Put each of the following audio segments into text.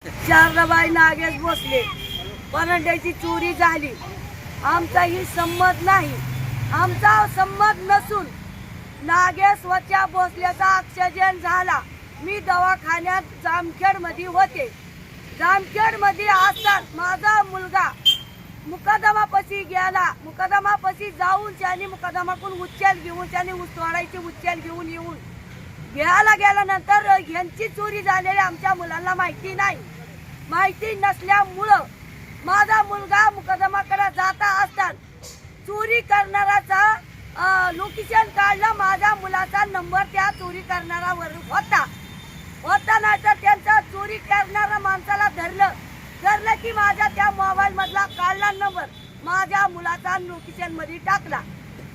शारदाबाई नागेश भोसले परंड्याची चोरी झाली. आमचाही संमत नाही. आमचा संमत नसून नागेश वच्या भोसल्याचा ॲक्सिडेंट झाला. मी दवाखान्यात जामखेड मध्ये होते. जामखेड मध्ये असताना माझा मुलगा मुकदमापाशी गेला. मुकदमापाशी जाऊन त्याने मुकदमाकडून उचल घेऊन त्याने उसवाडायची उचल घेऊन येऊन घ्यायला गेल्यानंतर यांची चोरी झालेली आमच्या मुलांना माहिती नाही. माहिती नसल्यामुळं माझा मुलगा मुकदमाकडे जाता असताना चोरी करणाराचा लोकेशन काढलं. माझ्या मुलाचा नंबर त्या चोरी करणारावर होता नाही तर त्यांचा चोरी करणारा माणसाला धरलं की माझ्या त्या मोबाईल मधला काढला नंबर माझ्या मुलाचा लोकेशन मध्ये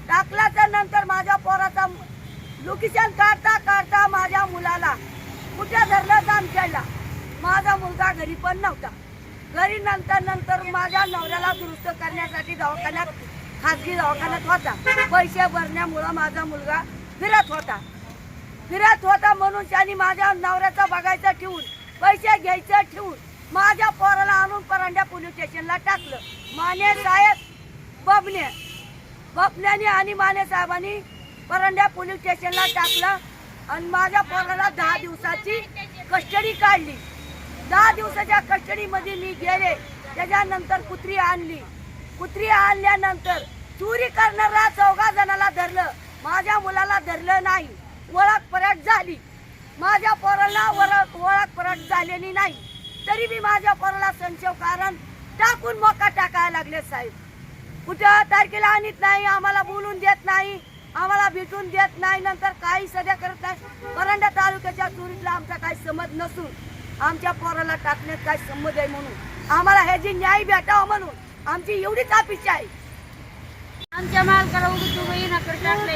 टाकल्याच्या नंतर माझ्या पोराचा लोकेशन काढता माझ्या मुलाला कुठे धरलं जामखेडला. माझा मुलगा घरी पण नव्हता. घरी नंतर माझ्या नवऱ्याला दुरुस्त करण्यासाठी दवाखान्यात खाजगी दवाखान्यात होता. पैसे भरण्यामुळं माझा मुलगा फिरत होता म्हणून त्यांनी माझ्या नवऱ्याचा बघायचं ठेवून पैसे घ्यायचं ठेवून माझ्या पोराला आणून परंड्या पोलीस स्टेशनला टाकलं. माने साहेब बबण्याने आणि माने साहेबांनी परंड्या पोलीस स्टेशनला टाकलं आणि माझ्या पोराला 10 दिवसाची कस्टडी काढली. 10 दिवसाच्या कस्टडीमध्ये मी गेले. त्याच्यानंतर कुत्री आणल्यानंतर चोरी करणारा 14 जणाला धरलं. माझ्या मुलाला धरलं नाही. ओळख परत झाली. माझ्या पोराला ओळख परत झालेली नाही. तरी मी माझ्या पोराला संशय कारण टाकून मोका टाकायला लागले. साहेब कुठं तारखेला आणत नाही, आम्हाला बोलून देत नाही, आम्हाला भेटून देत नाही, नंतर काही सध्या करत नाही. परंडा तालुक्याच्या चोरीतला आमचा काही समज नसून आमच्या पोराला टाकण्यात काय संमत आहे म्हणून आम्हाला ह्याची न्याय भेटावा म्हणून आमची एवढीच अपेक्षा आहे. आमच्या मालकाला उगीच येण्याकडे टाकले.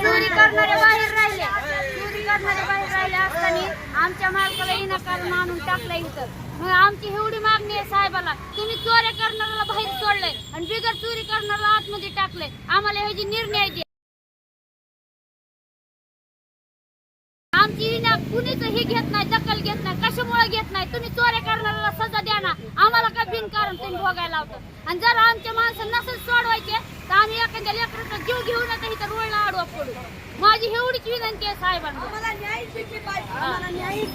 चोरी करणारे बाहेर राहिले असताना आमच्या मालकाला येण्याकडे आणून टाकलं इथं. मग आमची एवढी मागणी आहे साहेबाला, तुम्ही चोऱ्या करणाऱ्याला बाहेर सोडलंय आणि बिगर चोरी करणाऱ्याला आतमध्ये टाकलंय. आम्हाला ह्याची निर्णय द्या. आमची कुणीच हे घेत नाही, दखल घेत नाही. कशामुळे घेत नाही? तुम्ही चोऱ्या करणाऱ्याला सजा द्या ना. आम्हाला काय बिनकारण तुम्ही भोगायला लावता. आणि जर आमच्या माणसं नसेल सोडवायचे तर आम्ही एखाद्या लेकराचा जीव घेऊन आता इथं रोडला आडवा पडू. माझी एवढीच विनंती आहे साहेबांना.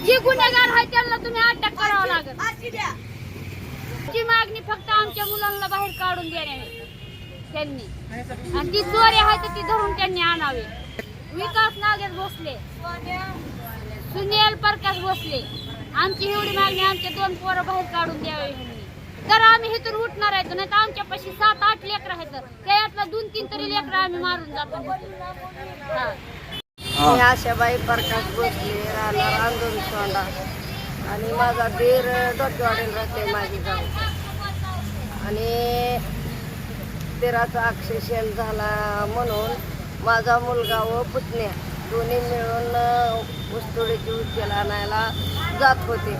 जी गुन्हेगार आहे त्यांना तुम्ही अटक करावं लागेल. जी मागणी फक्त आमच्या मुलांना बाहेर काढून देण्याने त्यांनी, आणि ती चोरी आहे तर ती धरून त्यांनी आणावे. विकास नागेश भोसले, सुनील प्रकाश भोसले, आमची एवढी मागणी. आमचे 2 पोरं बाहेर काढून द्यावे. तर आम्ही इथून उठणार आहे, नाही तर आमच्या पाशी 7-8 लेकरं आहेत. त्यातला 2-3 तरी लेकरं आम्ही मारून जातो. मी आशाबाई प्रकाश भोसले, राहणार आंदोलन सोंडा, आणि माझा दीर डोकेवाडीला राहते माझी गाव. आणि दिराचा ॲक्सिडेंट झाला म्हणून माझा मुलगा व पुतण्या दोन्ही मिळून ऊसतोडीची उचल आणायला जात होते.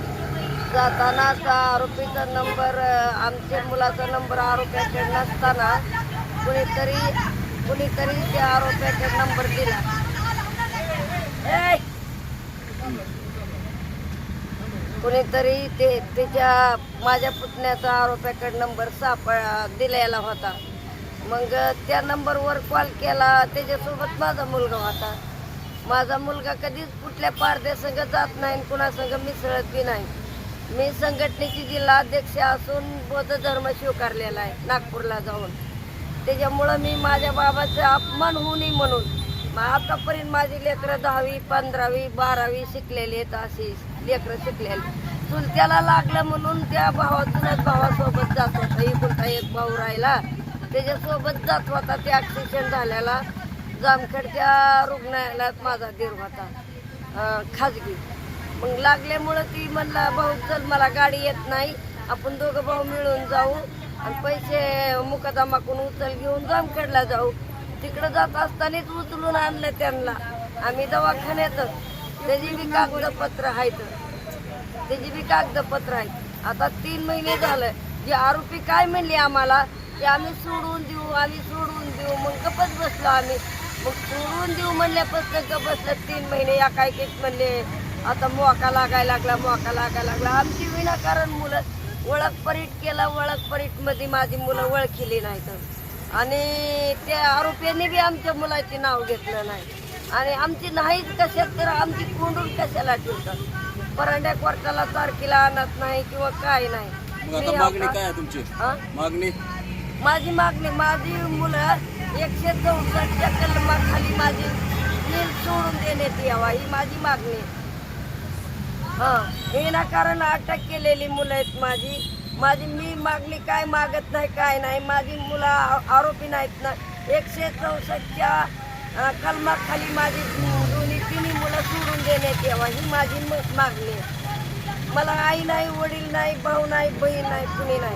जाताना त्या आरोपीचा नंबर, आमच्या मुलाचा नंबर आरोपीकडे नसताना कुणीतरी त्या आरोपीकडे नंबर दिला. कुणीतरी त्याच्या माझ्या पुतण्याचा आरोपीकडे नंबर दिलेला होता. मग त्या नंबरवर कॉल केला. त्याच्यासोबत माझा मुलगा होता. माझा मुलगा कधीच कुठल्या पारदेसंग जात नाही, कुणासंग मिसळत बी नाही. मी संघटनेची जिल्हाध्यक्ष असून बौद्ध धर्म स्वीकारलेला आहे नागपूरला जाऊन. त्याच्यामुळं मी माझ्या बाबाचा अपमान होऊ नये म्हणून आतापर्यंत माझी लेकरं 10वी 15वी 12वी शिकलेली आहेत. अशी लेकरं शिकलेली. चुलत्याला लागलं म्हणून त्या भावासोबत जात होता. एकुलता एक भाऊ राहिला, त्याच्यासोबत जात होता. ते ॲक्सिडेंट झालेला जामखेडच्या रुग्णालयात माझा दीर होता खाजगी. मग लागल्यामुळं ती म्हणला, भाऊ चल मला गाडी येत नाही, आपण दोघं भाऊ मिळून जाऊ आणि पैसे मुकदमाकडून उचल घेऊन जामखेडला जाऊ. तिकडं जात असतानाच उचलून आणलं त्यांना आम्ही दवाखान्यातच. त्याची बी कागदपत्र आहेत. आता 3 महिने झालं. जे आरोपी काय म्हणले आम्हाला की आम्ही सोडून देऊ. मग गप्पच बसलो आम्ही. मग सोडून देऊ म्हणल्यापासून गप बसलं. 3 महिने एकाएकीच म्हणले आता मोका लागायला लागला आमची विनाकारण मुलं ओळख परीट केला, ओळख परीट मध्ये माझी मुलं ओळखली नाहीत आणि त्या आरोपींनी बी आमच्या मुलाचे नाव घेतलं नाही आणि आमची नाहीच कशात तर आमची कोंडून कशाला ठेवतात. परांड्या कोर्टाला तारखेला आणत नाही किंवा काय नाही. मागणी काय आहे तुमची? मागणी माझी मुलं 164च्या कलमाखाली माझी नील सोडून देण्यात यावा ही माझी मागणी. विनाकारण अटक केलेली मुलं आहेत माझी मी मागणी काय मागत नाही काय नाही. माझी मुलं आरोपी नाहीत ना. 164च्या कलमाखाली माझी तिन्ही मुलं सोडून देण्यात यावा ही माझी मागणी आहे. मला आई नाही, वडील नाही, भाऊ नाही, बहीण नाही, कुणी नाही.